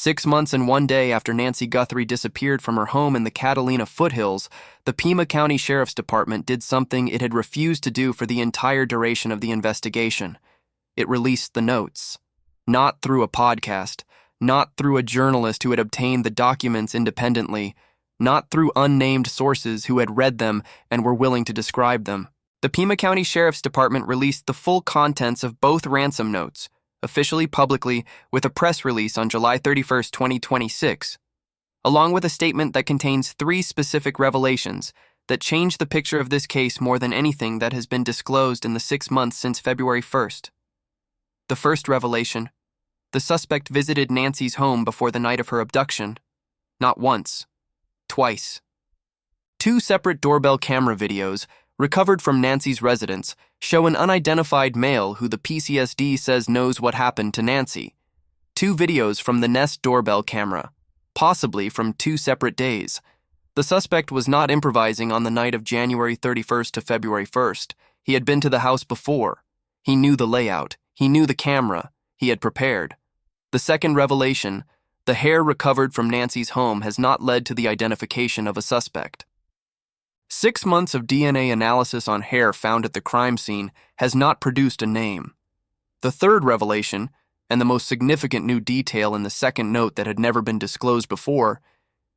6 months and 1 day after Nancy Guthrie disappeared from her home in the Catalina foothills, the Pima County Sheriff's Department did something it had refused to do for the entire duration of the investigation. It released the notes. Not through a podcast, not through a journalist who had obtained the documents independently, not through unnamed sources who had read them and were willing to describe them. The Pima County Sheriff's Department released the full contents of both ransom notes, officially publicly, with a press release on July 31, 2026, along with a statement that contains 3 specific revelations that change the picture of this case more than anything that has been disclosed in the 6 months since February 1st. The first revelation: the suspect visited Nancy's home before the night of her abduction. Not once, twice. 2 separate doorbell camera videos recovered from Nancy's residence show an unidentified male who the PCSD says knows what happened to Nancy. 2 videos from the Nest doorbell camera, possibly from 2 separate days. The suspect was not improvising on the night of January 31st to February 1st. He had been to the house before. He knew the layout. He knew the camera. He had prepared. The second revelation: the hair recovered from Nancy's home has not led to the identification of a suspect. 6 months of DNA analysis on hair found at the crime scene has not produced a name. The third revelation, and the most significant new detail in the second note that had never been disclosed before,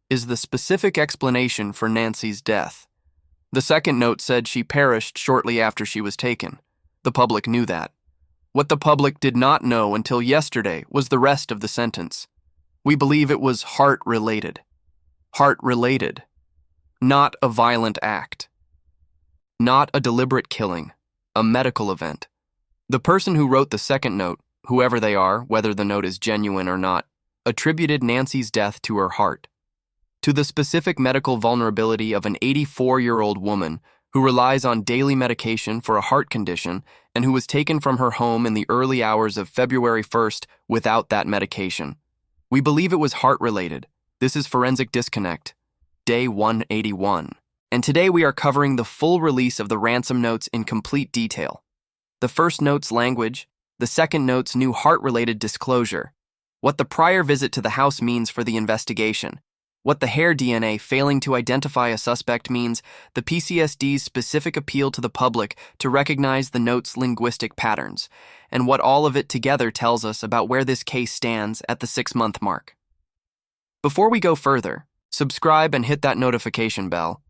is the specific explanation for Nancy's death. The second note said she perished shortly after she was taken. The public knew that. What the public did not know until yesterday was the rest of the sentence. We believe it was heart-related. Heart-related. Not a violent act. Not a deliberate killing. A medical event. The person who wrote the second note, whoever they are, whether the note is genuine or not, attributed Nancy's death to her heart. To the specific medical vulnerability of an 84-year-old woman who relies on daily medication for a heart condition and who was taken from her home in the early hours of February 1st without that medication. We believe it was heart-related. This is Forensic Disconnect, Day 181. And today we are covering the full release of the ransom notes in complete detail. The first note's language, the second note's new heart-related disclosure, what the prior visit to the house means for the investigation, what the hair DNA failing to identify a suspect means, the PCSD's specific appeal to the public to recognize the note's linguistic patterns, and what all of it together tells us about where this case stands at the 6-month mark. Before we go further, subscribe and hit that notification bell.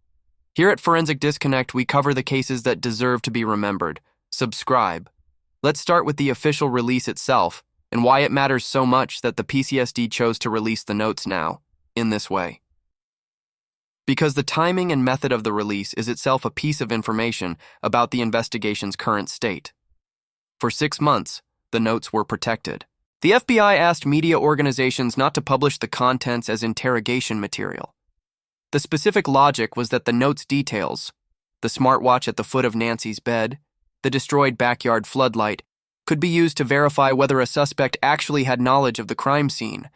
Here at Forensic Disconnect, we cover the cases that deserve to be remembered. Subscribe. Let's start with the official release itself and why it matters so much that the PCSD chose to release the notes now, in this way. Because the timing and method of the release is itself a piece of information about the investigation's current state. For 6 months, the notes were protected. The FBI asked media organizations not to publish the contents as interrogation material. The specific logic was that the notes' details, the smartwatch at the foot of Nancy's bed, the destroyed backyard floodlight, could be used to verify whether a suspect actually had knowledge of the crime scene.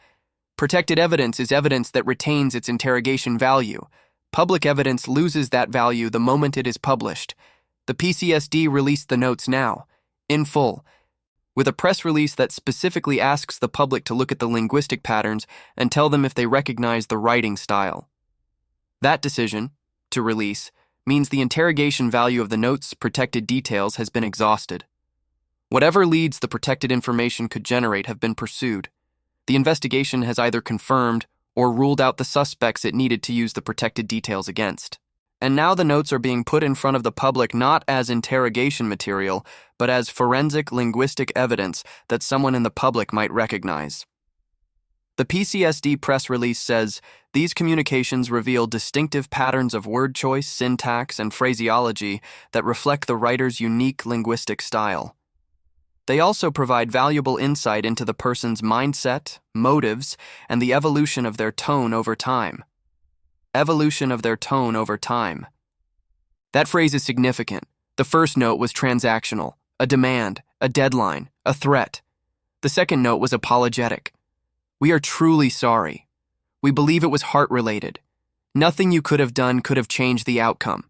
Protected evidence is evidence that retains its interrogation value. Public evidence loses that value the moment it is published. The PCSD released the notes now, in full, with a press release that specifically asks the public to look at the linguistic patterns and tell them if they recognize the writing style. That decision, to release, means the interrogation value of the notes' protected details has been exhausted. Whatever leads the protected information could generate have been pursued. The investigation has either confirmed or ruled out the suspects it needed to use the protected details against. And now the notes are being put in front of the public not as interrogation material, but as forensic linguistic evidence that someone in the public might recognize. The PCSD press release says, these communications reveal distinctive patterns of word choice, syntax, and phraseology that reflect the writer's unique linguistic style. They also provide valuable insight into the person's mindset, motives, and the evolution of their tone over time. Evolution of their tone over time. That phrase is significant. The first note was transactional, a demand, a deadline, a threat. The second note was apologetic. We are truly sorry. We believe it was heart-related. Nothing you could have done could have changed the outcome.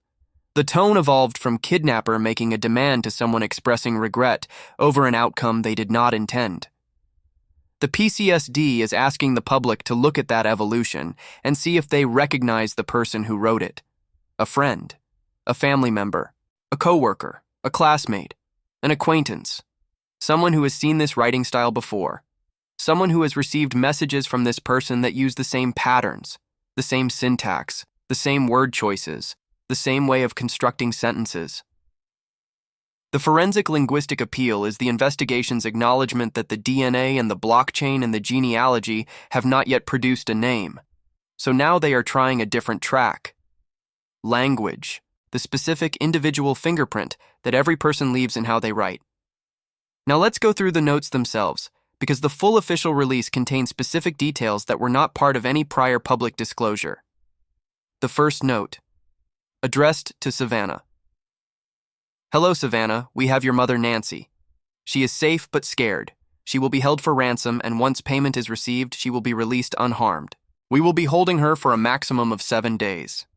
The tone evolved from kidnapper making a demand to someone expressing regret over an outcome they did not intend. The PCSD is asking the public to look at that evolution and see if they recognize the person who wrote it. A friend, a family member, a coworker, a classmate, an acquaintance, someone who has seen this writing style before, someone who has received messages from this person that use the same patterns, the same syntax, the same word choices, the same way of constructing sentences. The forensic linguistic appeal is the investigation's acknowledgement that the DNA and the blockchain and the genealogy have not yet produced a name. So now they are trying a different track. Language, the specific individual fingerprint that every person leaves in how they write. Now let's go through the notes themselves, because the full official release contains specific details that were not part of any prior public disclosure. The first note, addressed to Savannah. Hello, Savannah, we have your mother, Nancy. She is safe but scared. She will be held for ransom, and once payment is received, she will be released unharmed. We will be holding her for a maximum of 7 days.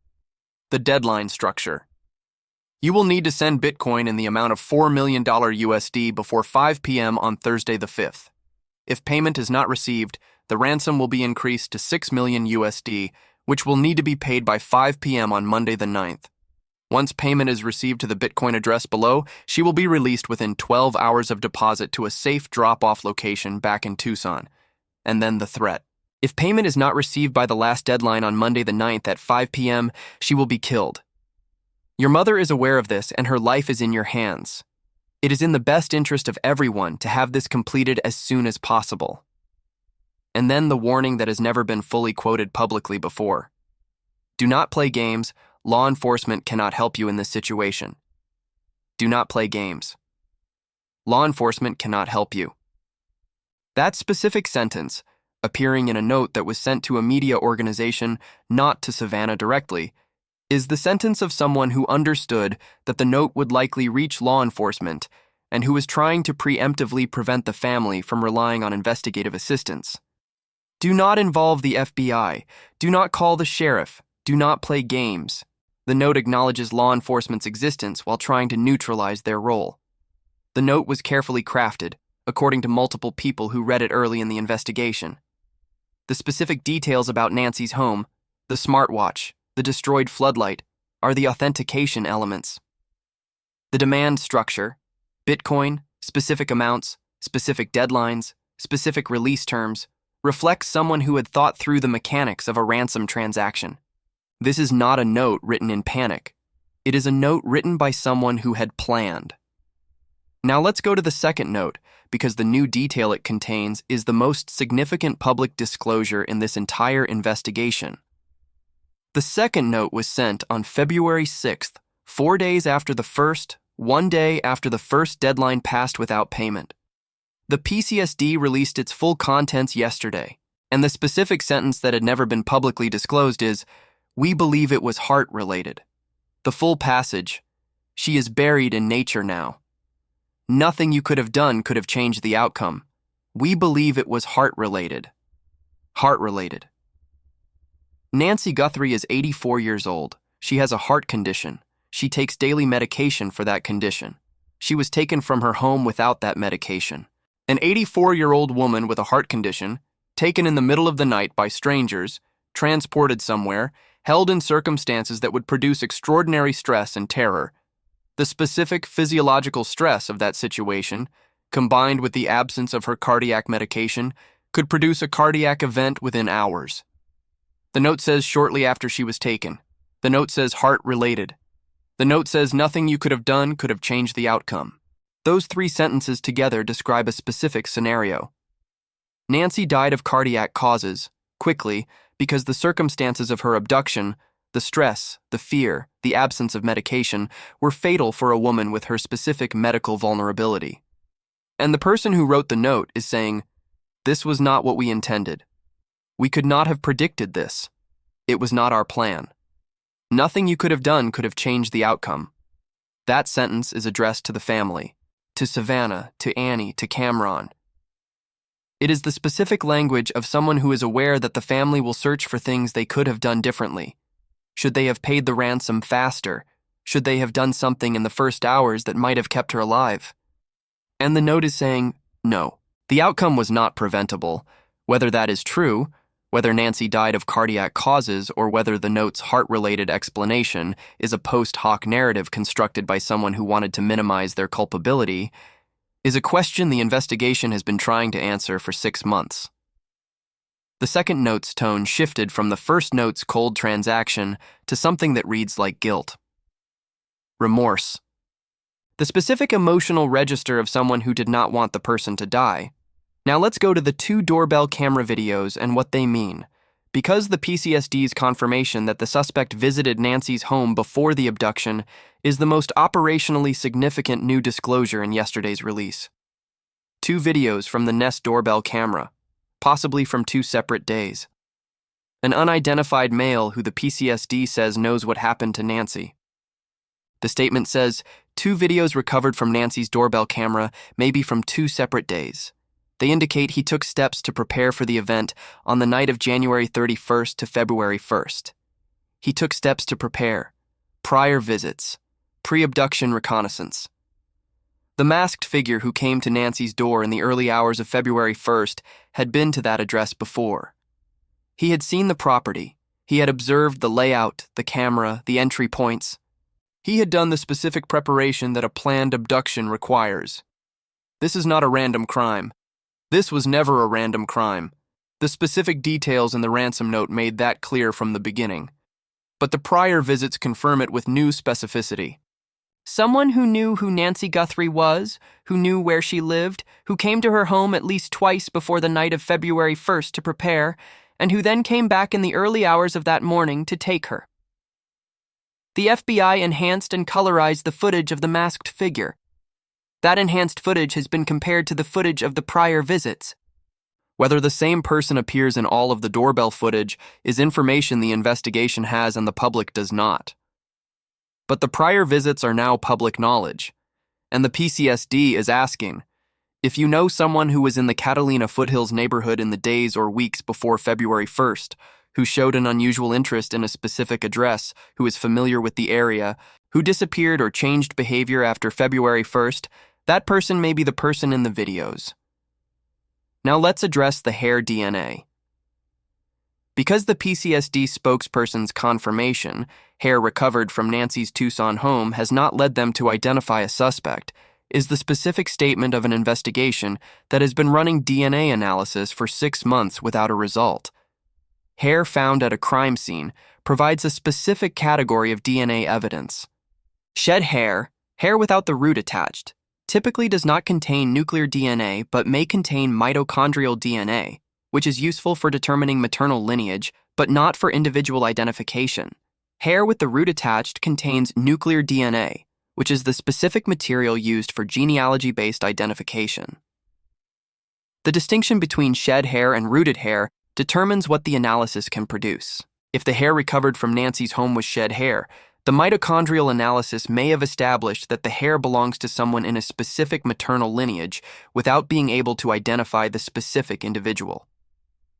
The deadline structure. You will need to send Bitcoin in the amount of $4 million USD before 5 p.m. on Thursday the 5th. If payment is not received, the ransom will be increased to 6 million USD, which will need to be paid by 5 p.m. on Monday the 9th. Once payment is received to the Bitcoin address below, she will be released within 12 hours of deposit to a safe drop-off location back in Tucson. And then the threat. If payment is not received by the last deadline on Monday the 9th at 5 p.m., she will be killed. Your mother is aware of this, and her life is in your hands. It is in the best interest of everyone to have this completed as soon as possible. And then the warning that has never been fully quoted publicly before. Do not play games. Law enforcement cannot help you in this situation. Do not play games. Law enforcement cannot help you. That specific sentence, appearing in a note that was sent to a media organization, not to Savannah directly, is the sentence of someone who understood that the note would likely reach law enforcement and who was trying to preemptively prevent the family from relying on investigative assistance. Do not involve the FBI. Do not call the sheriff. Do not play games. The note acknowledges law enforcement's existence while trying to neutralize their role. The note was carefully crafted, according to multiple people who read it early in the investigation. The specific details about Nancy's home, the smartwatch, the destroyed floodlight, are the authentication elements. The demand structure, Bitcoin, specific amounts, specific deadlines, specific release terms, reflects someone who had thought through the mechanics of a ransom transaction. This is not a note written in panic. It is a note written by someone who had planned. Now let's go to the second note, because the new detail it contains is the most significant public disclosure in this entire investigation. The second note was sent on February 6th, 4 days after the first, 1 day after the first deadline passed without payment. The PCSD released its full contents yesterday, and the specific sentence that had never been publicly disclosed is, "We believe it was heart-related." The full passage, "She is buried in nature now. Nothing you could have done could have changed the outcome. We believe it was heart-related." Heart-related. Nancy Guthrie is 84 years old. She has a heart condition. She takes daily medication for that condition. She was taken from her home without that medication. An 84-year-old woman with a heart condition, taken in the middle of the night by strangers, transported somewhere, held in circumstances that would produce extraordinary stress and terror. The specific physiological stress of that situation, combined with the absence of her cardiac medication, could produce a cardiac event within hours. The note says shortly after she was taken. The note says heart-related. The note says nothing you could have done could have changed the outcome. Those 3 sentences together describe a specific scenario. Nancy died of cardiac causes, quickly, because the circumstances of her abduction, the stress, the fear, the absence of medication, were fatal for a woman with her specific medical vulnerability. And the person who wrote the note is saying, "This was not what we intended. We could not have predicted this. It was not our plan. Nothing you could have done could have changed the outcome." That sentence is addressed to the family, to Savannah, to Annie, to Cameron. It is the specific language of someone who is aware that the family will search for things they could have done differently. Should they have paid the ransom faster? Should they have done something in the first hours that might have kept her alive? And the note is saying, no, The outcome was not preventable. Whether that is true, whether Nancy died of cardiac causes, or whether the note's heart-related explanation is a post hoc narrative constructed by someone who wanted to minimize their culpability, is a question the investigation has been trying to answer for 6 months. The second note's tone shifted from the first note's cold transaction to something that reads like guilt. Remorse. The specific emotional register of someone who did not want the person to die. Now let's go to the 2 doorbell camera videos and what they mean. Because the PCSD's confirmation that the suspect visited Nancy's home before the abduction is the most operationally significant new disclosure in yesterday's release. 2 videos from the Nest doorbell camera, possibly from 2 separate days. An unidentified male who the PCSD says knows what happened to Nancy. The statement says, 2 videos recovered from Nancy's doorbell camera may be from 2 separate days. They indicate he took steps to prepare for the event on the night of January 31st to February 1st. He took steps to prepare. Prior visits. Pre-abduction reconnaissance. The masked figure who came to Nancy's door in the early hours of February 1st had been to that address before. He had seen the property. He had observed the layout, the camera, the entry points. He had done the specific preparation that a planned abduction requires. This is not a random crime. This was never a random crime. The specific details in the ransom note made that clear from the beginning. But the prior visits confirm it with new specificity. Someone who knew who Nancy Guthrie was, who knew where she lived, who came to her home at least twice before the night of February 1st to prepare, and who then came back in the early hours of that morning to take her. The FBI enhanced and colorized the footage of the masked figure. That enhanced footage has been compared to the footage of the prior visits. Whether the same person appears in all of the doorbell footage is information the investigation has and the public does not. But the prior visits are now public knowledge, and the PCSD is asking, if you know someone who was in the Catalina Foothills neighborhood in the days or weeks before February 1st, who showed an unusual interest in a specific address, who is familiar with the area, who disappeared or changed behavior after February 1st, that person may be the person in the videos. Now let's address the hair DNA. Because the PCSD spokesperson's confirmation, hair recovered from Nancy's Tucson home has not led them to identify a suspect, is the specific statement of an investigation that has been running DNA analysis for 6 months without a result. Hair found at a crime scene provides a specific category of DNA evidence. Shed hair, hair without the root attached, typically does not contain nuclear DNA but may contain mitochondrial DNA, which is useful for determining maternal lineage but not for individual identification. Hair with the root attached contains nuclear DNA, which is the specific material used for genealogy-based identification. The distinction between shed hair and rooted hair determines what the analysis can produce. If the hair recovered from Nancy's home was shed hair, the mitochondrial analysis may have established that the hair belongs to someone in a specific maternal lineage without being able to identify the specific individual.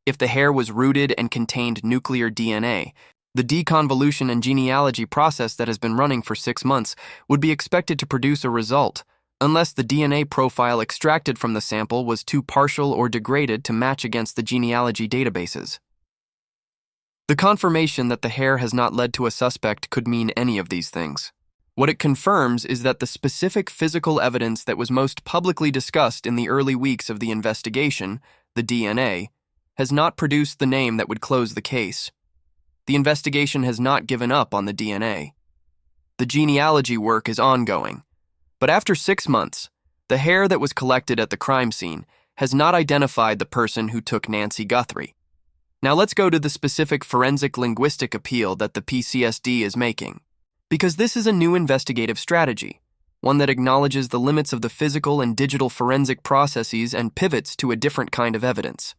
If the hair was rooted and contained nuclear DNA, the deconvolution and genealogy process that has been running for 6 months would be expected to produce a result, unless the DNA profile extracted from the sample was too partial or degraded to match against the genealogy databases. The confirmation that the hair has not led to a suspect could mean any of these things. What it confirms is that the specific physical evidence that was most publicly discussed in the early weeks of the investigation, the DNA, has not produced the name that would close the case. The investigation has not given up on the DNA. The genealogy work is ongoing. But after 6 months, the hair that was collected at the crime scene has not identified the person who took Nancy Guthrie. Now let's go to the specific forensic linguistic appeal that the PCSD is making. Because this is a new investigative strategy, one that acknowledges the limits of the physical and digital forensic processes and pivots to a different kind of evidence.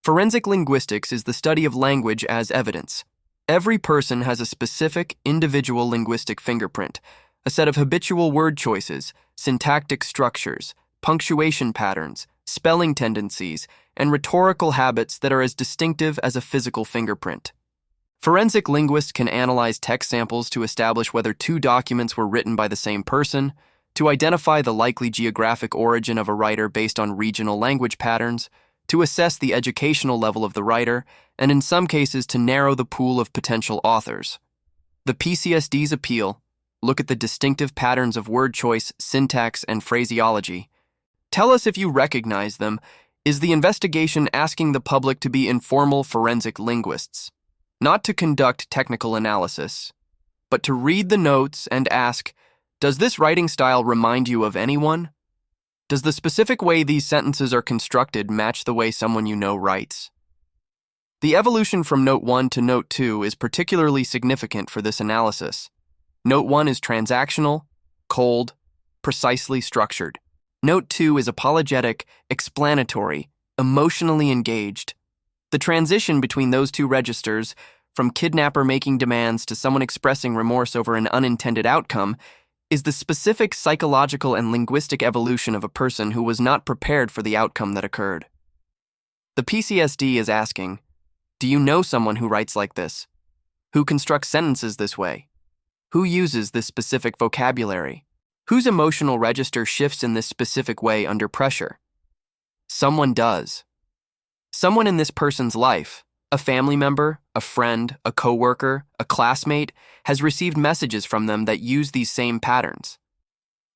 Forensic linguistics is the study of language as evidence. Every person has a specific, individual linguistic fingerprint, a set of habitual word choices, syntactic structures, punctuation patterns, spelling tendencies, and rhetorical habits that are as distinctive as a physical fingerprint. Forensic linguists can analyze text samples to establish whether 2 documents were written by the same person, to identify the likely geographic origin of a writer based on regional language patterns, to assess the educational level of the writer, and in some cases to narrow the pool of potential authors. The PCSD's appeal: look at the distinctive patterns of word choice, syntax, and phraseology. Tell us if you recognize them. Is the investigation asking the public to be informal forensic linguists, not to conduct technical analysis, but to read the notes and ask, does this writing style remind you of anyone? Does the specific way these sentences are constructed match the way someone you know writes? The evolution from Note 1 to Note 2 is particularly significant for this analysis. Note 1 is transactional, cold, precisely structured. Note 2 is apologetic, explanatory, emotionally engaged. The transition between those two registers, from kidnapper making demands to someone expressing remorse over an unintended outcome, is the specific psychological and linguistic evolution of a person who was not prepared for the outcome that occurred. The PCSD is asking, do you know someone who writes like this? Who constructs sentences this way? Who uses this specific vocabulary? Whose emotional register shifts in this specific way under pressure? Someone does. Someone in this person's life, a family member, a friend, a coworker, a classmate, has received messages from them that use these same patterns,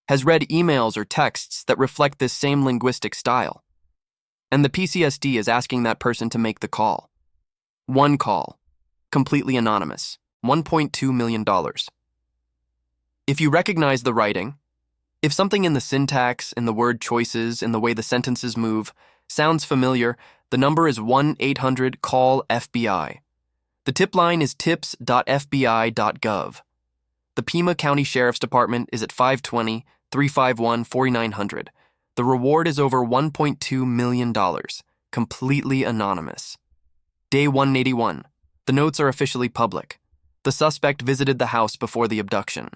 has read emails or texts that reflect this same linguistic style. And the PCSD is asking that person to make the call. One call, completely anonymous, $1.2 million. If you recognize the writing, if something in the syntax, in the word choices, in the way the sentences move, sounds familiar, the number is 1-800-CALL-FBI. The tip line is tips.fbi.gov. The Pima County Sheriff's Department is at 520-351-4900. The reward is over $1.2 million, completely anonymous. Day 181. The notes are officially public. The suspect visited the house before the abduction.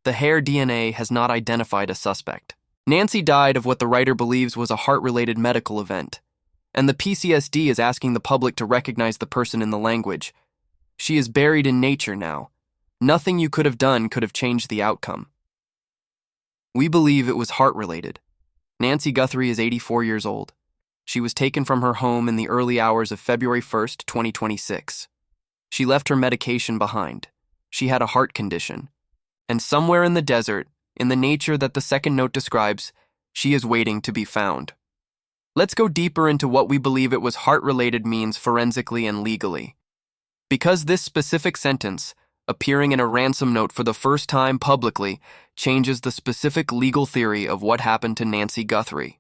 The hair DNA has not identified a suspect. Nancy died of what the writer believes was a heart-related medical event, and the PCSD is asking the public to recognize the person in the language. She is buried in nature now. Nothing you could have done could have changed the outcome. We believe it was heart-related. Nancy Guthrie is 84 years old. She was taken from her home in the early hours of February 1st, 2026. She left her medication behind. She had a heart condition. And somewhere in the desert, in the nature that the second note describes, she is waiting to be found. Let's go deeper into what we believe it was heart-related means forensically and legally. Because this specific sentence, appearing in a ransom note for the first time publicly, changes the specific legal theory of what happened to Nancy Guthrie.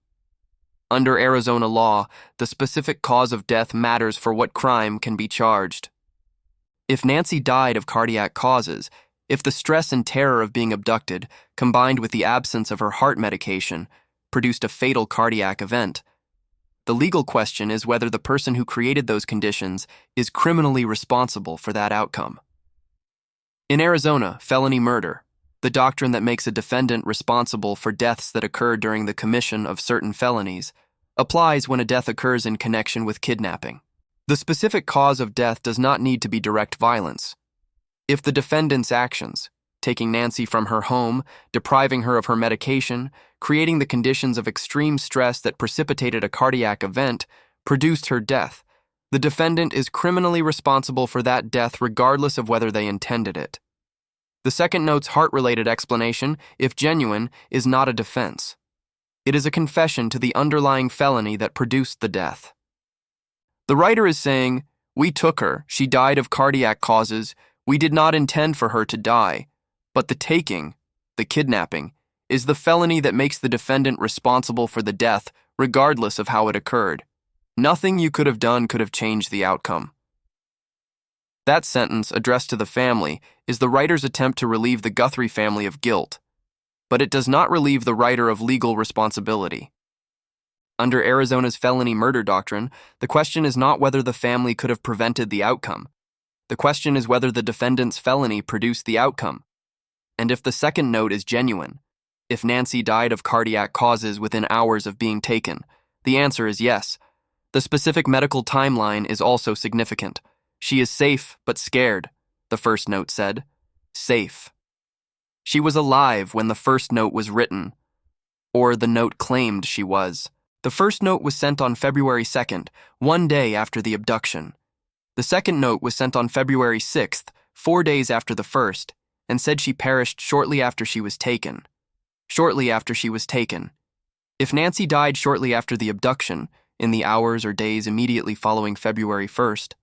Under Arizona law, the specific cause of death matters for what crime can be charged. If Nancy died of cardiac causes, if the stress and terror of being abducted, combined with the absence of her heart medication, produced a fatal cardiac event, the legal question is whether the person who created those conditions is criminally responsible for that outcome. In Arizona, felony murder, the doctrine that makes a defendant responsible for deaths that occur during the commission of certain felonies, applies when a death occurs in connection with kidnapping. The specific cause of death does not need to be direct violence. If the defendant's actions, taking Nancy from her home, depriving her of her medication, creating the conditions of extreme stress that precipitated a cardiac event, produced her death, the defendant is criminally responsible for that death regardless of whether they intended it. The second note's heart-related explanation, if genuine, is not a defense. It is a confession to the underlying felony that produced the death. The writer is saying, we took her, she died of cardiac causes, we did not intend for her to die, but the taking, the kidnapping, is the felony that makes the defendant responsible for the death regardless of how it occurred. Nothing you could have done could have changed the outcome. That sentence, addressed to the family, is the writer's attempt to relieve the Guthrie family of guilt, but it does not relieve the writer of legal responsibility. Under Arizona's felony murder doctrine, the question is not whether the family could have prevented the outcome. The question is whether the defendant's felony produced the outcome. And if the second note is genuine, if Nancy died of cardiac causes within hours of being taken, the answer is yes. The specific medical timeline is also significant. She is safe but scared, the first note said. Safe. She was alive when the first note was written, or the note claimed she was. The first note was sent on February 2nd, 1 day after the abduction. The second note was sent on February 6th, 4 days after the first, and said she perished shortly after she was taken. Shortly after she was taken. If Nancy died shortly after the abduction, in the hours or days immediately following February 1st,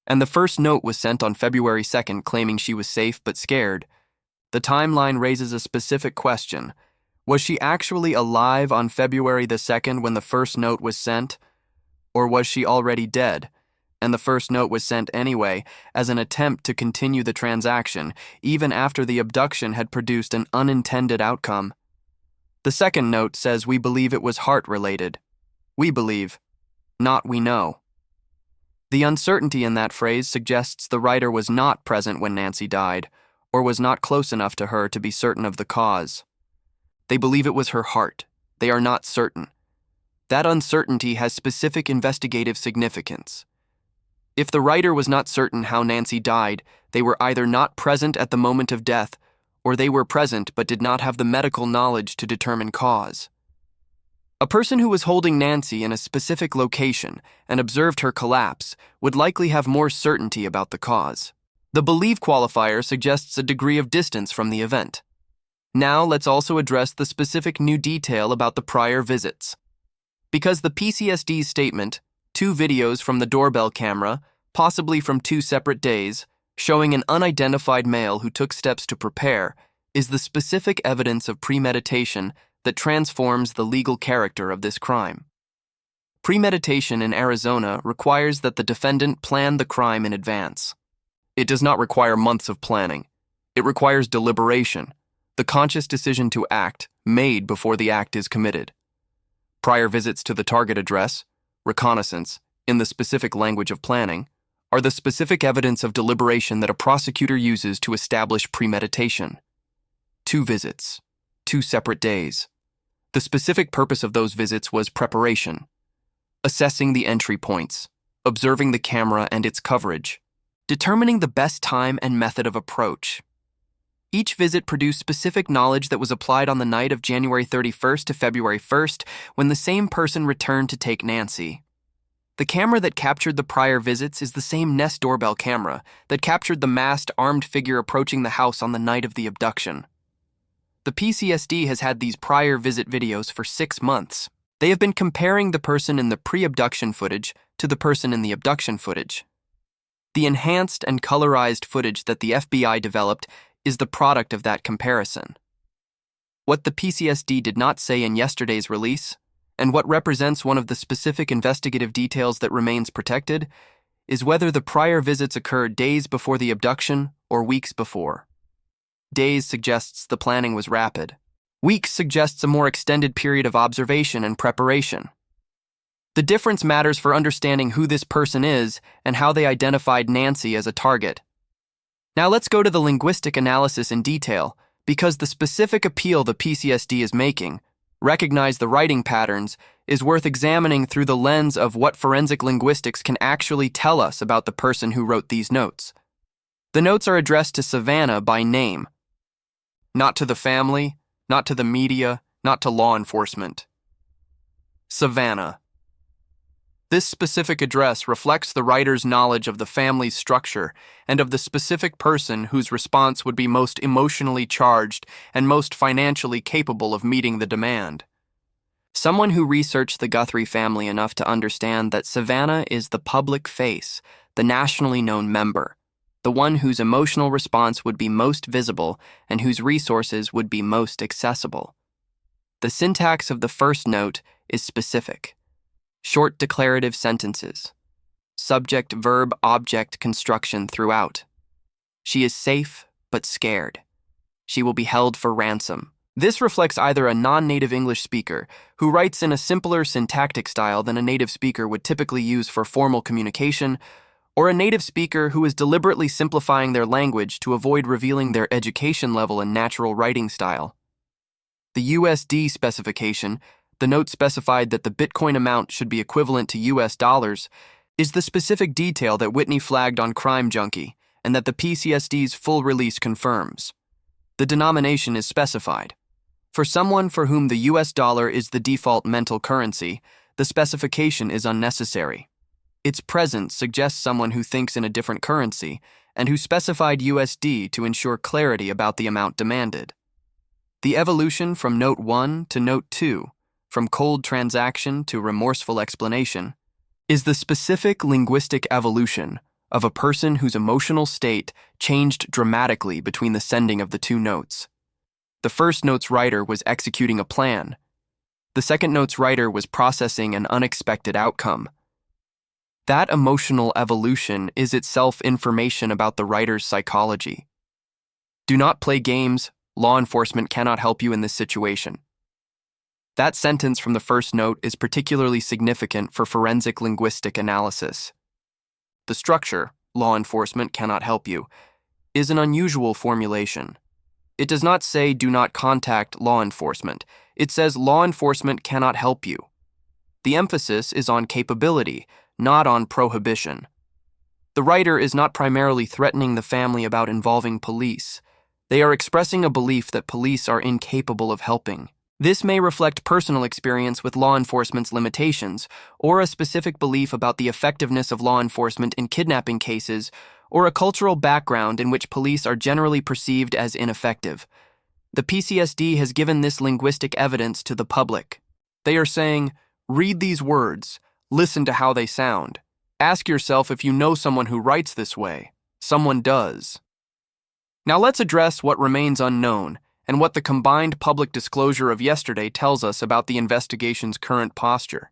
and the first note was sent on February 2nd claiming she was safe but scared, the timeline raises a specific question. Was she actually alive on February the 2nd when the first note was sent? Or was she already dead, and the first note was sent anyway as an attempt to continue the transaction, even after the abduction had produced an unintended outcome? The second note says we believe it was heart-related. We believe, not we know. The uncertainty in that phrase suggests the writer was not present when Nancy died, or was not close enough to her to be certain of the cause. They believe it was her heart. They are not certain. That uncertainty has specific investigative significance. If the writer was not certain how Nancy died, they were either not present at the moment of death, or they were present but did not have the medical knowledge to determine cause. A person who was holding Nancy in a specific location and observed her collapse would likely have more certainty about the cause. The believe qualifier suggests a degree of distance from the event. Now let's also address the specific new detail about the prior visits. Because the PCSD's statement, 2 videos from the doorbell camera, possibly from 2 separate days, showing an unidentified male who took steps to prepare, is the specific evidence of premeditation that transforms the legal character of this crime. Premeditation in Arizona requires that the defendant plan the crime in advance. It does not require months of planning. It requires deliberation, the conscious decision to act made before the act is committed. Prior visits to the target address, reconnaissance, in the specific language of planning, are the specific evidence of deliberation that a prosecutor uses to establish premeditation. 2 visits, 2 separate days. The specific purpose of those visits was preparation, assessing the entry points, observing the camera and its coverage, determining the best time and method of approach. Each visit produced specific knowledge that was applied on the night of January 31st to February 1st when the same person returned to take Nancy. The camera that captured the prior visits is the same Nest doorbell camera that captured the masked, armed figure approaching the house on the night of the abduction. The PCSD has had these prior visit videos for 6 months. They have been comparing the person in the pre-abduction footage to the person in the abduction footage. The enhanced and colorized footage that the FBI developed is the product of that comparison. What the PCSD did not say in yesterday's release, and what represents one of the specific investigative details that remains protected, is whether the prior visits occurred days before the abduction or weeks before. Days suggests the planning was rapid. Weeks suggests a more extended period of observation and preparation. The difference matters for understanding who this person is and how they identified Nancy as a target. Now let's go to the linguistic analysis in detail, because the specific appeal the PCSD is making, recognize the writing patterns, is worth examining through the lens of what forensic linguistics can actually tell us about the person who wrote these notes. The notes are addressed to Savannah by name, not to the family, not to the media, not to law enforcement. Savannah. This specific address reflects the writer's knowledge of the family's structure and of the specific person whose response would be most emotionally charged and most financially capable of meeting the demand. Someone who researched the Guthrie family enough to understand that Savannah is the public face, the nationally known member, the one whose emotional response would be most visible and whose resources would be most accessible. The syntax of the first note is specific. Short declarative sentences. Subject-verb-object construction throughout. She is safe, but scared. She will be held for ransom. This reflects either a non-native English speaker who writes in a simpler syntactic style than a native speaker would typically use for formal communication, or a native speaker who is deliberately simplifying their language to avoid revealing their education level and natural writing style. The USD specification, the note specified that the Bitcoin amount should be equivalent to US dollars, is the specific detail that Whitney flagged on Crime Junkie and that the PCSD's full release confirms. The denomination is specified. For someone for whom the US dollar is the default mental currency, the specification is unnecessary. Its presence suggests someone who thinks in a different currency and who specified USD to ensure clarity about the amount demanded. The evolution from Note 1 to Note 2, from cold transaction to remorseful explanation, is the specific linguistic evolution of a person whose emotional state changed dramatically between the sending of the two notes. The first note's writer was executing a plan. The second note's writer was processing an unexpected outcome. That emotional evolution is itself information about the writer's psychology. Do not play games. Law enforcement cannot help you in this situation. That sentence from the first note is particularly significant for forensic linguistic analysis. The structure, law enforcement cannot help you, is an unusual formulation. It does not say do not contact law enforcement. It says law enforcement cannot help you. The emphasis is on capability, not on prohibition. The writer is not primarily threatening the family about involving police. They are expressing a belief that police are incapable of helping. This may reflect personal experience with law enforcement's limitations, or a specific belief about the effectiveness of law enforcement in kidnapping cases, or a cultural background in which police are generally perceived as ineffective. The PCSD has given this linguistic evidence to the public. They are saying, read these words, listen to how they sound. Ask yourself if you know someone who writes this way. Someone does. Now let's address what remains unknown and what the combined public disclosure of yesterday tells us about the investigation's current posture.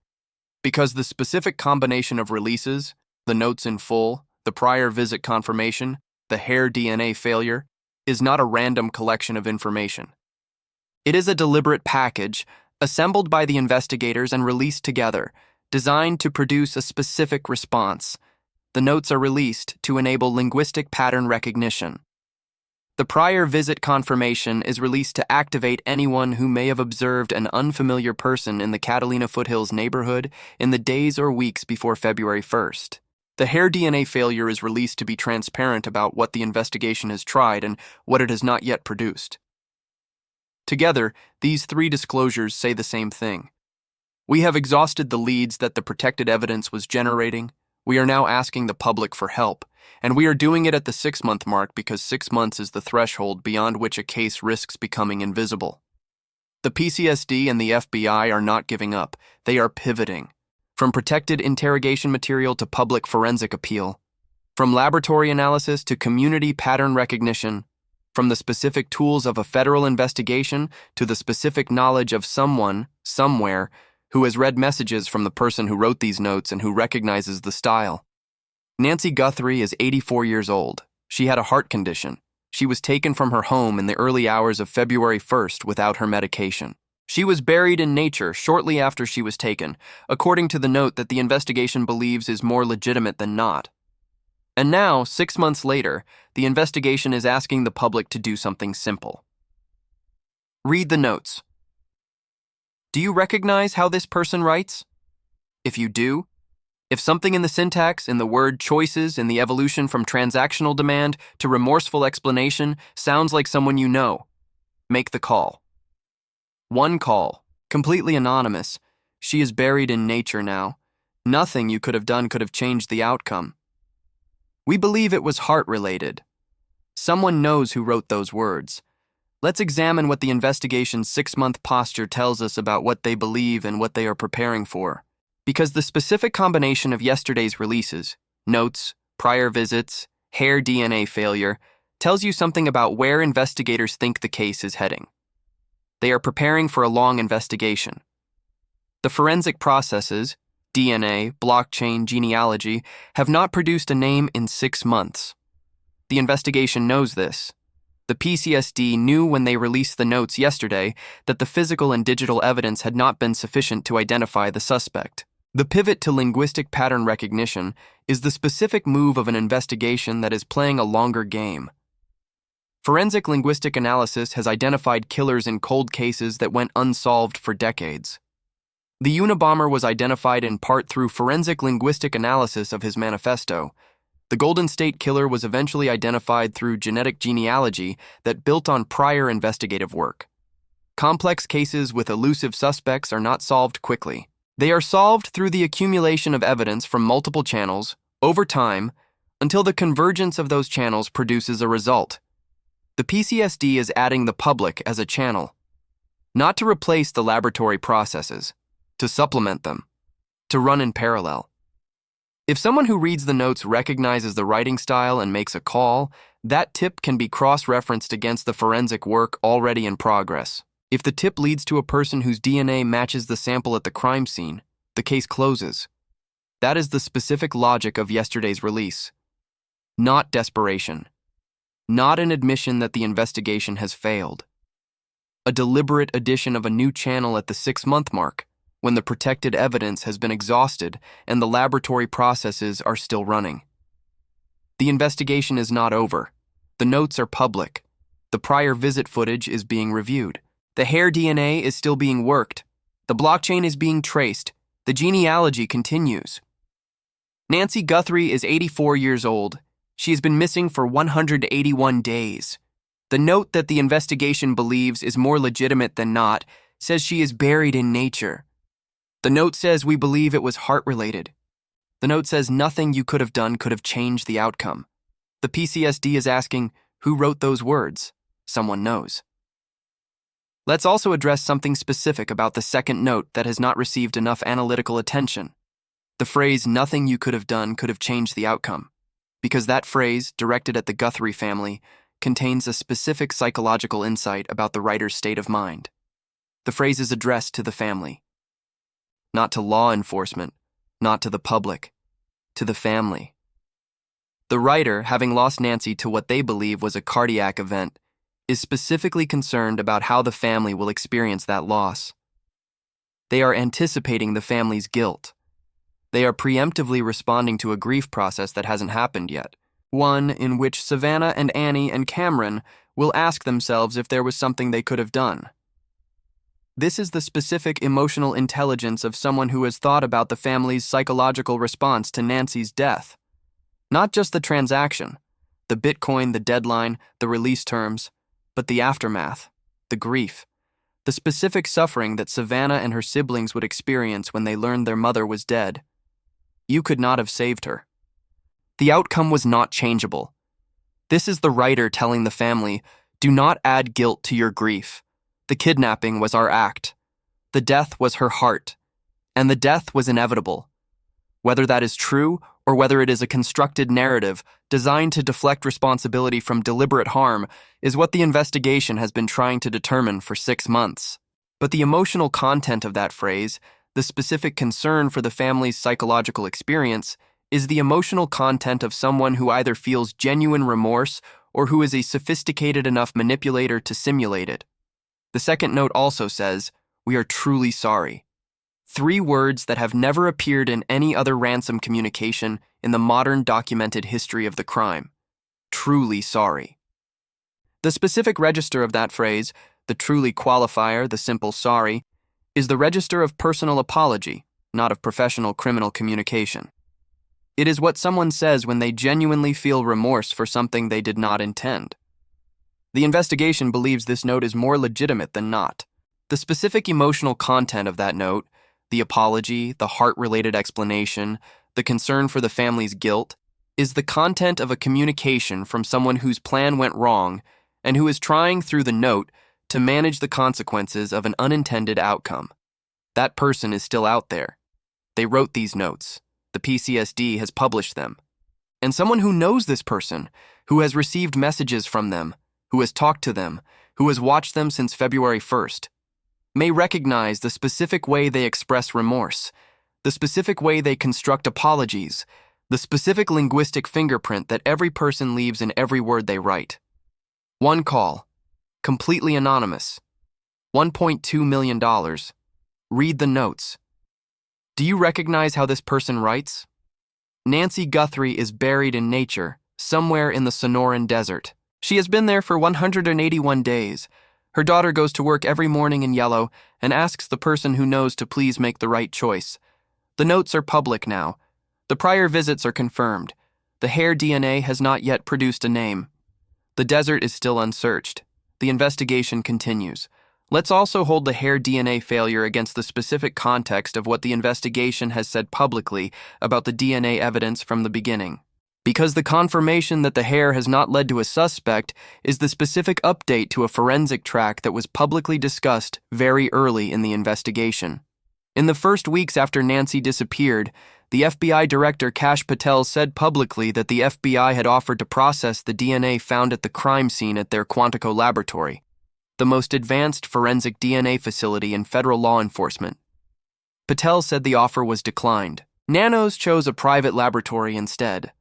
Because the specific combination of releases, the notes in full, the prior visit confirmation, the hair DNA failure, is not a random collection of information. It is a deliberate package, assembled by the investigators and released together, designed to produce a specific response. The notes are released to enable linguistic pattern recognition. The prior visit confirmation is released to activate anyone who may have observed an unfamiliar person in the Catalina Foothills neighborhood in the days or weeks before February 1st. The hair DNA failure is released to be transparent about what the investigation has tried and what it has not yet produced. Together, these three disclosures say the same thing. We have exhausted the leads that the protected evidence was generating. We are now asking the public for help, and we are doing it at the 6-month mark because 6 months is the threshold beyond which a case risks becoming invisible. The PCSD and the FBI are not giving up. They are pivoting. From protected interrogation material to public forensic appeal, from laboratory analysis to community pattern recognition, from the specific tools of a federal investigation to the specific knowledge of someone, somewhere, who has read messages from the person who wrote these notes and who recognizes the style. Nancy Guthrie is 84 years old. She had a heart condition. She was taken from her home in the early hours of February 1st without her medication. She was buried in nature shortly after she was taken, according to the note that the investigation believes is more legitimate than not. And now, 6 months later, the investigation is asking the public to do something simple. Read the notes. Do you recognize how this person writes? If you do, if something in the syntax, in the word choices, in the evolution from transactional demand to remorseful explanation sounds like someone you know, make the call. One call, completely anonymous. She is buried in nature now. Nothing you could have done could have changed the outcome. We believe it was heart-related. Someone knows who wrote those words. Let's examine what the investigation's 6-month posture tells us about what they believe and what they are preparing for. Because the specific combination of yesterday's releases, notes, prior visits, hair DNA failure, tells you something about where investigators think the case is heading. They are preparing for a long investigation. The forensic processes, DNA, blockchain, genealogy, have not produced a name in 6 months. The investigation knows this. The PCSD knew when they released the notes yesterday that the physical and digital evidence had not been sufficient to identify the suspect. The pivot to linguistic pattern recognition is the specific move of an investigation that is playing a longer game. Forensic linguistic analysis has identified killers in cold cases that went unsolved for decades. The Unabomber was identified in part through forensic linguistic analysis of his manifesto. The Golden State Killer was eventually identified through genetic genealogy that built on prior investigative work. Complex cases with elusive suspects are not solved quickly. They are solved through the accumulation of evidence from multiple channels, over time, until the convergence of those channels produces a result. The PCSD is adding the public as a channel, not to replace the laboratory processes, to supplement them, to run in parallel. If someone who reads the notes recognizes the writing style and makes a call, that tip can be cross-referenced against the forensic work already in progress. If the tip leads to a person whose DNA matches the sample at the crime scene, the case closes. That is the specific logic of yesterday's release. Not desperation. Not an admission that the investigation has failed. A deliberate addition of a new channel at the 6-month mark, when the protected evidence has been exhausted and the laboratory processes are still running. The investigation is not over. The notes are public. The prior visit footage is being reviewed. The hair DNA is still being worked. The blockchain is being traced. The genealogy continues. Nancy Guthrie is 84 years old. She has been missing for 181 days. The note that the investigation believes is more legitimate than not says she is buried in nature. The note says we believe it was heart-related. The note says nothing you could have done could have changed the outcome. The PCSD is asking, who wrote those words? Someone knows. Let's also address something specific about the second note that has not received enough analytical attention. The phrase, nothing you could have done could have changed the outcome. Because that phrase, directed at the Guthrie family, contains a specific psychological insight about the writer's state of mind. The phrase is addressed to the family. Not to law enforcement, not to the public, to the family. The writer, having lost Nancy to what they believe was a cardiac event, is specifically concerned about how the family will experience that loss. They are anticipating the family's guilt. They are preemptively responding to a grief process that hasn't happened yet, one in which Savannah and Annie and Cameron will ask themselves if there was something they could have done. This is the specific emotional intelligence of someone who has thought about the family's psychological response to Nancy's death. Not just the transaction, the Bitcoin, the deadline, the release terms, but the aftermath, the grief, the specific suffering that Savannah and her siblings would experience when they learned their mother was dead. You could not have saved her. The outcome was not changeable. This is the writer telling the family, do not add guilt to your grief. The kidnapping was our act. The death was her heart. And the death was inevitable. Whether that is true or whether it is a constructed narrative designed to deflect responsibility from deliberate harm is what the investigation has been trying to determine for 6 months. But the emotional content of that phrase, the specific concern for the family's psychological experience, is the emotional content of someone who either feels genuine remorse or who is a sophisticated enough manipulator to simulate it. The second note also says, we are truly sorry. 3 words that have never appeared in any other ransom communication in the modern documented history of the crime. Truly sorry. The specific register of that phrase, the truly qualifier, the simple sorry, is the register of personal apology, not of professional criminal communication. It is what someone says when they genuinely feel remorse for something they did not intend. The investigation believes this note is more legitimate than not. The specific emotional content of that note, the apology, the heart-related explanation, the concern for the family's guilt, is the content of a communication from someone whose plan went wrong and who is trying through the note to manage the consequences of an unintended outcome. That person is still out there. They wrote these notes. The PCSD has published them. And someone who knows this person, who has received messages from them, who has talked to them, who has watched them since February 1st, may recognize the specific way they express remorse, the specific way they construct apologies, the specific linguistic fingerprint that every person leaves in every word they write. One call, completely anonymous, $1.2 million. Read the notes. Do you recognize how this person writes? Nancy Guthrie is buried in nature, somewhere in the Sonoran Desert. She has been there for 181 days. Her daughter goes to work every morning in yellow and asks the person who knows to please make the right choice. The notes are public now. The prior visits are confirmed. The hair DNA has not yet produced a name. The desert is still unsearched. The investigation continues. Let's also hold the hair DNA failure against the specific context of what the investigation has said publicly about the DNA evidence from the beginning. Because the confirmation that the hair has not led to a suspect is the specific update to a forensic track that was publicly discussed very early in the investigation. In the first weeks after Nancy disappeared, the FBI Director Kash Patel said publicly that the FBI had offered to process the DNA found at the crime scene at their Quantico laboratory, the most advanced forensic DNA facility in federal law enforcement. Patel said the offer was declined. Nanos chose a private laboratory instead.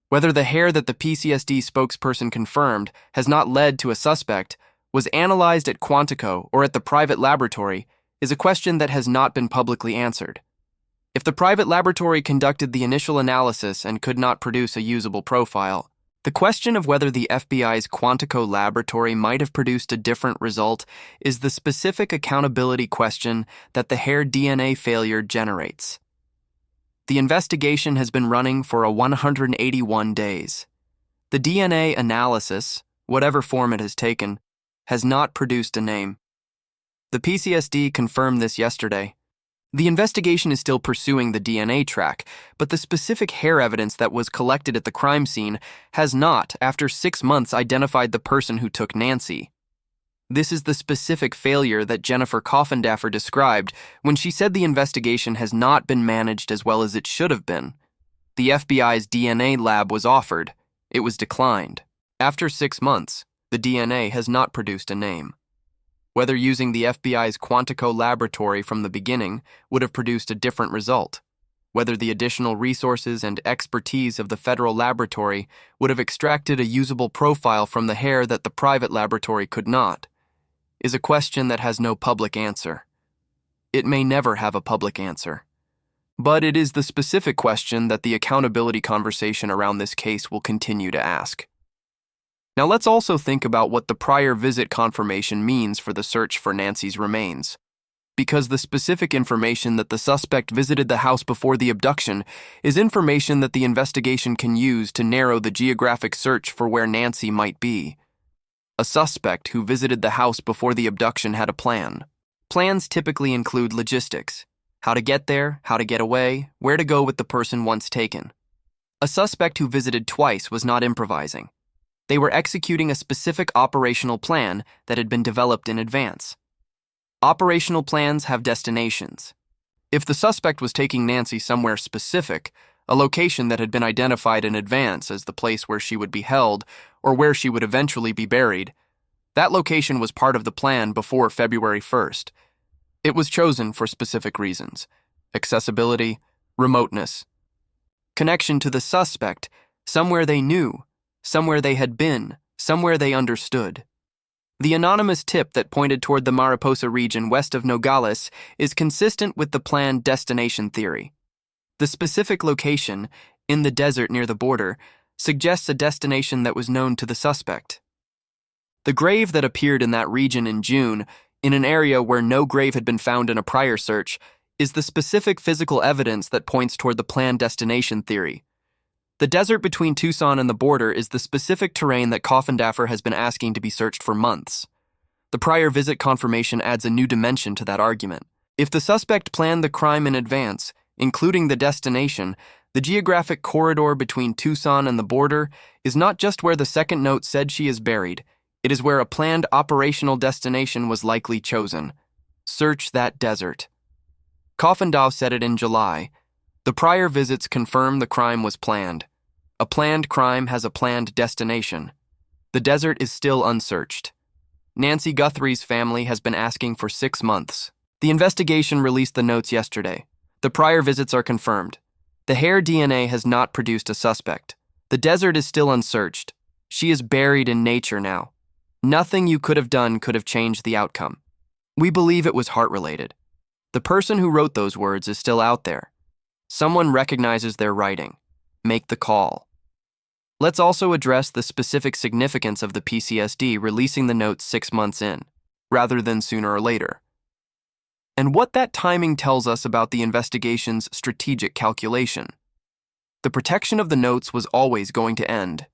Whether the hair that the PCSD spokesperson confirmed has not led to a suspect was analyzed at Quantico or at the private laboratory is a question that has not been publicly answered. If the private laboratory conducted the initial analysis and could not produce a usable profile, the question of whether the FBI's Quantico laboratory might have produced a different result is the specific accountability question that the hair DNA failure generates. The investigation has been running for 181 days. The DNA analysis, whatever form it has taken, has not produced a name. The PCSD confirmed this yesterday. The investigation is still pursuing the DNA track, but the specific hair evidence that was collected at the crime scene has not, after 6 months, identified the person who took Nancy. This is the specific failure that Jennifer Coffindaffer described when she said the investigation has not been managed as well as it should have been. The FBI's DNA lab was offered. It was declined. After 6 months, the DNA has not produced a name. Whether using the FBI's Quantico laboratory from the beginning would have produced a different result, whether the additional resources and expertise of the federal laboratory would have extracted a usable profile from the hair that the private laboratory could not, is a question that has no public answer. It may never have a public answer. But it is the specific question that the accountability conversation around this case will continue to ask. Now let's also think about what the prior visit confirmation means for the search for Nancy's remains. Because the specific information that the suspect visited the house before the abduction is information that the investigation can use to narrow the geographic search for where Nancy might be. A suspect who visited the house before the abduction had a plan. Plans typically include logistics: how to get there, how to get away, where to go with the person once taken. A suspect who visited twice was not improvising. They were executing a specific operational plan that had been developed in advance. Operational plans have destinations. If the suspect was taking Nancy somewhere specific, a location that had been identified in advance as the place where she would be held or where she would eventually be buried, that location was part of the plan before February 1st. It was chosen for specific reasons: accessibility, remoteness, connection to the suspect, somewhere they knew, somewhere they had been, somewhere they understood. The anonymous tip that pointed toward the Mariposa region west of Nogales is consistent with the planned destination theory. The specific location, in the desert near the border, suggests a destination that was known to the suspect. The grave that appeared in that region in June, in an area where no grave had been found in a prior search, is the specific physical evidence that points toward the planned destination theory. The desert between Tucson and the border is the specific terrain that Coffindaffer has been asking to be searched for months. The prior visit confirmation adds a new dimension to that argument. If the suspect planned the crime in advance, including the destination, the geographic corridor between Tucson and the border is not just where the second note said she is buried, it is where a planned operational destination was likely chosen. Search that desert. Coffindaffer said it in July. The prior visits confirm the crime was planned. A planned crime has a planned destination. The desert is still unsearched. Nancy Guthrie's family has been asking for 6 months. The investigation released the notes yesterday. The prior visits are confirmed. The hair DNA has not produced a suspect. The desert is still unsearched. She is buried in nature now. Nothing you could have done could have changed the outcome. We believe it was heart-related. The person who wrote those words is still out there. Someone recognizes their writing. Make the call. Let's also address the specific significance of the PCSD releasing the notes 6 months in, rather than sooner or later, and what that timing tells us about the investigation's strategic calculation. The protection of the notes was always going to end.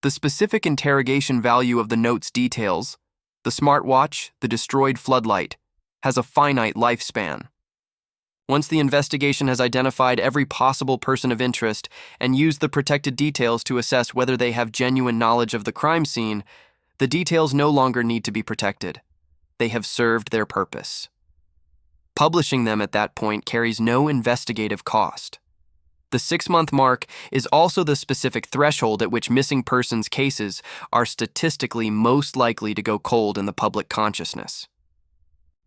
The specific interrogation value of the note's details, the smartwatch, the destroyed floodlight, has a finite lifespan. Once the investigation has identified every possible person of interest and used the protected details to assess whether they have genuine knowledge of the crime scene, the details no longer need to be protected. They have served their purpose. Publishing them at that point carries no investigative cost. The 6-month mark is also the specific threshold at which missing persons cases are statistically most likely to go cold in the public consciousness.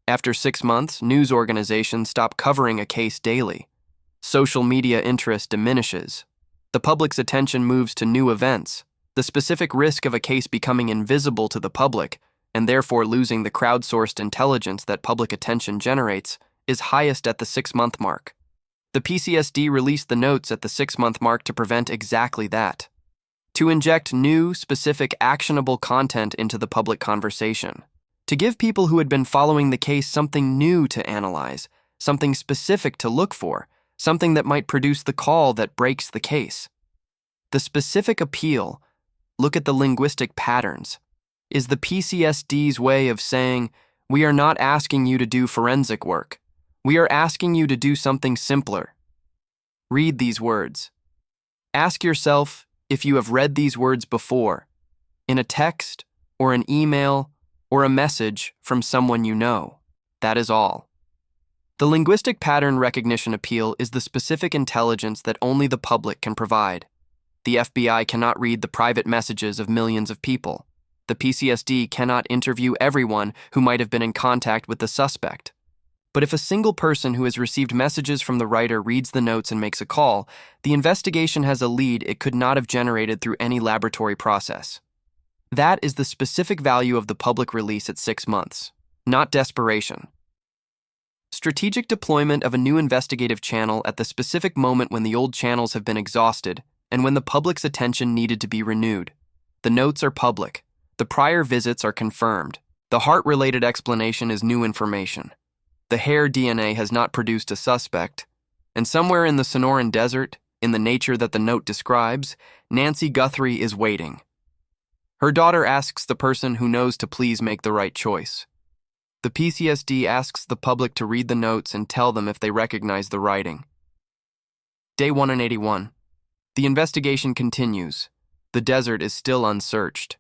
After 6 months, news organizations stop covering a case daily. Social media interest diminishes. The public's attention moves to new events. The specific risk of a case becoming invisible to the public, and therefore losing the crowdsourced intelligence that public attention generates, is highest at the 6-month mark. The PCSD released the notes at the 6-month mark to prevent exactly that. To inject new, specific, actionable content into the public conversation. To give people who had been following the case something new to analyze, something specific to look for, something that might produce the call that breaks the case. The specific appeal, look at the linguistic patterns, is the PCSD's way of saying, we are not asking you to do forensic work. We are asking you to do something simpler. Read these words. Ask yourself if you have read these words before, in a text or an email or a message from someone you know. That is all. The linguistic pattern recognition appeal is the specific intelligence that only the public can provide. The FBI cannot read the private messages of millions of people. The PCSD cannot interview everyone who might have been in contact with the suspect. But if a single person who has received messages from the writer reads the notes and makes a call, the investigation has a lead it could not have generated through any laboratory process. That is the specific value of the public release at 6 months, not desperation. Strategic deployment of a new investigative channel at the specific moment when the old channels have been exhausted and when the public's attention needed to be renewed. The notes are public. The prior visits are confirmed. The heart-related explanation is new information. The hair DNA has not produced a suspect. And somewhere in the Sonoran Desert, in the nature that the note describes, Nancy Guthrie is waiting. Her daughter asks the person who knows to please make the right choice. The PCSD asks the public to read the notes and tell them if they recognize the writing. Day 181. The investigation continues. The desert is still unsearched.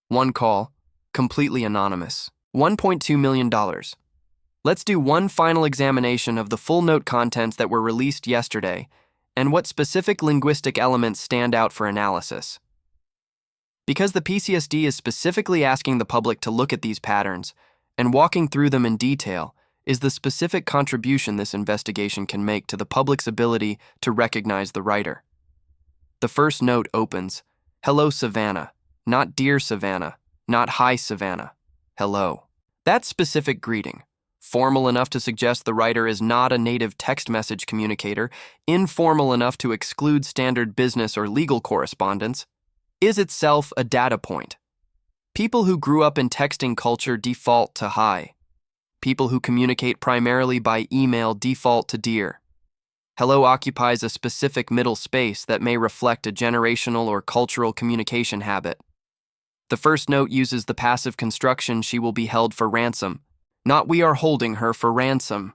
One call, completely anonymous. $1.2 million. Let's do one final examination of the full note contents that were released yesterday and what specific linguistic elements stand out for analysis. Because the PCSD is specifically asking the public to look at these patterns and walking through them in detail is the specific contribution this investigation can make to the public's ability to recognize the writer. The first note opens, "Hello, Savannah," not "Dear Savannah," not "Hi, Savannah." Hello. That specific greeting, formal enough to suggest the writer is not a native text message communicator, informal enough to exclude standard business or legal correspondence, is itself a data point. People who grew up in texting culture default to hi. People who communicate primarily by email default to dear. Hello occupies a specific middle space that may reflect a generational or cultural communication habit. The first note uses the passive construction "she will be held for ransom," not "we are holding her for ransom."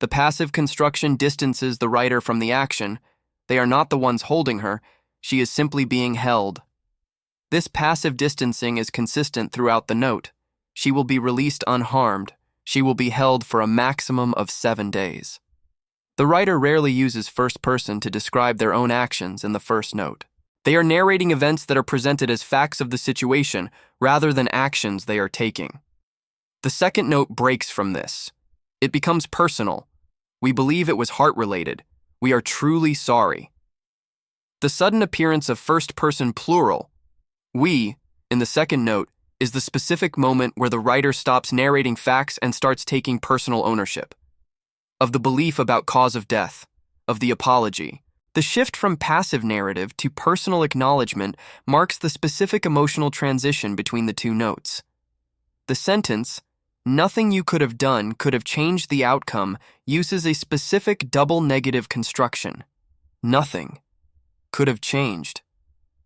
The passive construction distances the writer from the action. They are not the ones holding her. She is simply being held. This passive distancing is consistent throughout the note. She will be released unharmed. She will be held for a maximum of 7 days. The writer rarely uses first person to describe their own actions in the first note. They are narrating events that are presented as facts of the situation rather than actions they are taking. The second note breaks from this. It becomes personal. We believe it was heart-related. We are truly sorry. The sudden appearance of first-person plural, "we," in the second note, is the specific moment where the writer stops narrating facts and starts taking personal ownership. Of the belief about cause of death, of the apology. The shift from passive narrative to personal acknowledgement marks the specific emotional transition between the two notes. The sentence, "Nothing you could have done could have changed the outcome," uses a specific double negative construction. Nothing. could have changed.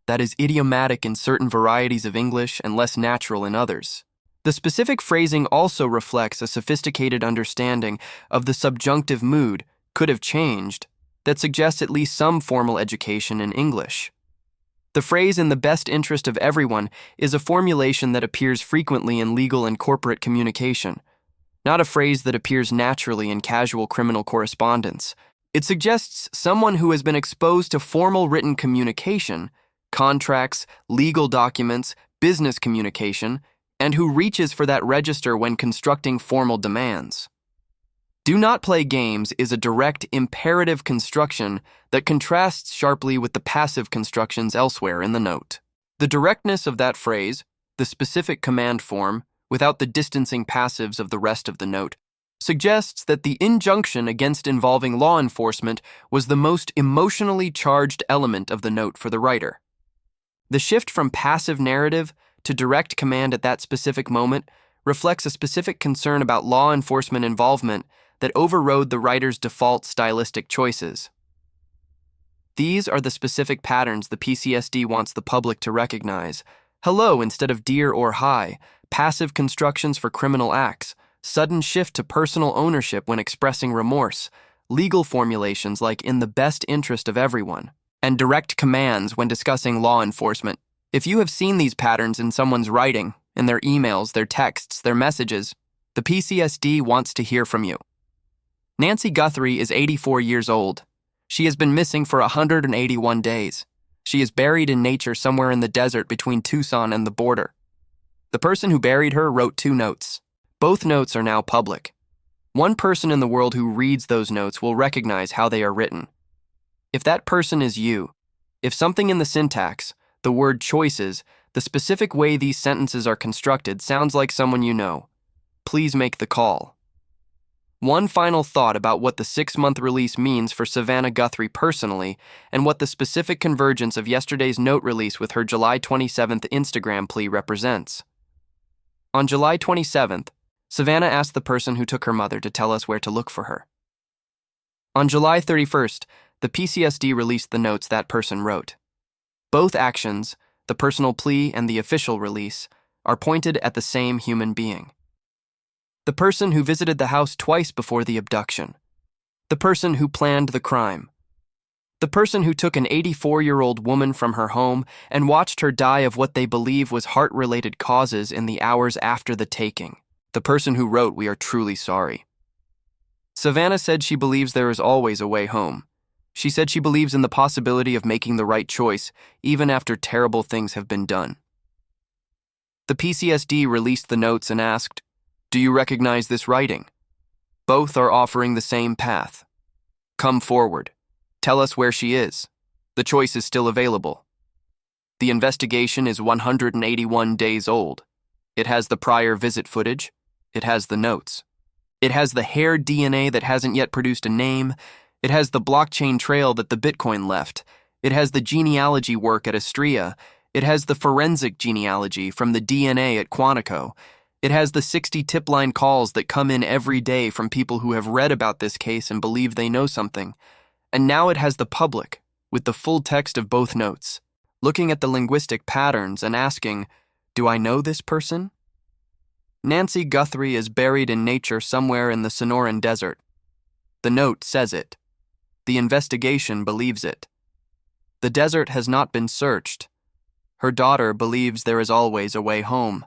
That is idiomatic in certain varieties of English and less natural in others. The specific phrasing also reflects a sophisticated understanding of the subjunctive mood, could have changed, that suggests at least some formal education in English. The phrase "in the best interest of everyone" is a formulation that appears frequently in legal and corporate communication, not a phrase that appears naturally in casual criminal correspondence. It suggests someone who has been exposed to formal written communication, contracts, legal documents, business communication, and who reaches for that register when constructing formal demands. "Do not play games" is a direct, imperative construction that contrasts sharply with the passive constructions elsewhere in the note. The directness of that phrase, the specific command form, without the distancing passives of the rest of the note, suggests that the injunction against involving law enforcement was the most emotionally charged element of the note for the writer. The shift from passive narrative to direct command at that specific moment reflects a specific concern about law enforcement involvement that overrode the writer's default stylistic choices. These are the specific patterns the PCSD wants the public to recognize: hello instead of dear or hi, passive constructions for criminal acts, sudden shift to personal ownership when expressing remorse, legal formulations like "in the best interest of everyone," and direct commands when discussing law enforcement. If you have seen these patterns in someone's writing, in their emails, their texts, their messages, the PCSD wants to hear from you. Nancy Guthrie is 84 years old. She has been missing for 181 days. She is buried in nature somewhere in the desert between Tucson and the border. The person who buried her wrote 2 notes. Both notes are now public. One person in the world who reads those notes will recognize how they are written. If that person is you, if something in the syntax, the word choices, the specific way these sentences are constructed sounds like someone you know, please make the call. One final thought about what the 6-month release means for Savannah Guthrie personally, and what the specific convergence of yesterday's note release with her July 27th Instagram plea represents. On July 27th, Savannah asked the person who took her mother to tell us where to look for her. On July 31st, the PCSD released the notes that person wrote. Both actions, the personal plea and the official release, are pointed at the same human being. The person who visited the house twice before the abduction. The person who planned the crime. The person who took an 84-year-old woman from her home and watched her die of what they believe was heart-related causes in the hours after the taking. The person who wrote, "We are truly sorry." Savannah said she believes there is always a way home. She said she believes in the possibility of making the right choice, even after terrible things have been done. The PCSD released the notes and asked, "Do you recognize this writing?" Both are offering the same path. Come forward. Tell us where she is. The choice is still available. The investigation is 181 days old. It has the prior visit footage. It has the notes. It has the hair DNA that hasn't yet produced a name. It has the blockchain trail that the Bitcoin left. It has the genealogy work at Astria. It has the forensic genealogy from the DNA at Quantico. It has the 60 tip line calls that come in every day from people who have read about this case and believe they know something. And now it has the public, with the full text of both notes, looking at the linguistic patterns and asking, "Do I know this person?" Nancy Guthrie is buried in nature somewhere in the Sonoran Desert. The note says it. The investigation believes it. The desert has not been searched. Her daughter believes there is always a way home.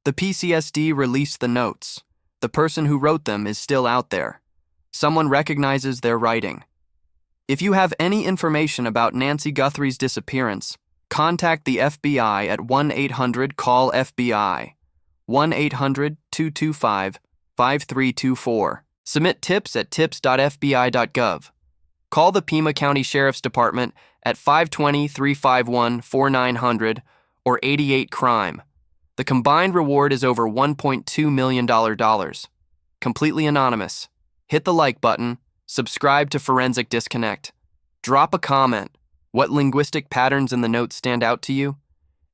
The PCSD released the notes. The person who wrote them is still out there. Someone recognizes their writing. If you have any information about Nancy Guthrie's disappearance, contact the FBI at 1-800-CALL-FBI, 1-800-225-5324. Submit tips at tips.fbi.gov. Call the Pima County Sheriff's Department at 520-351-4900 or 88-CRIME. The combined reward is over $1.2 million. Completely anonymous. Hit the like button. Subscribe to Forensic Disconnect. Drop a comment. What linguistic patterns in the notes stand out to you?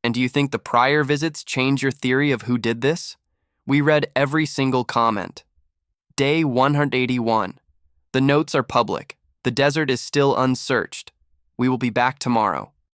And do you think the prior visits change your theory of who did this? We read every single comment. Day 181. The notes are public. The desert is still unsearched. We will be back tomorrow.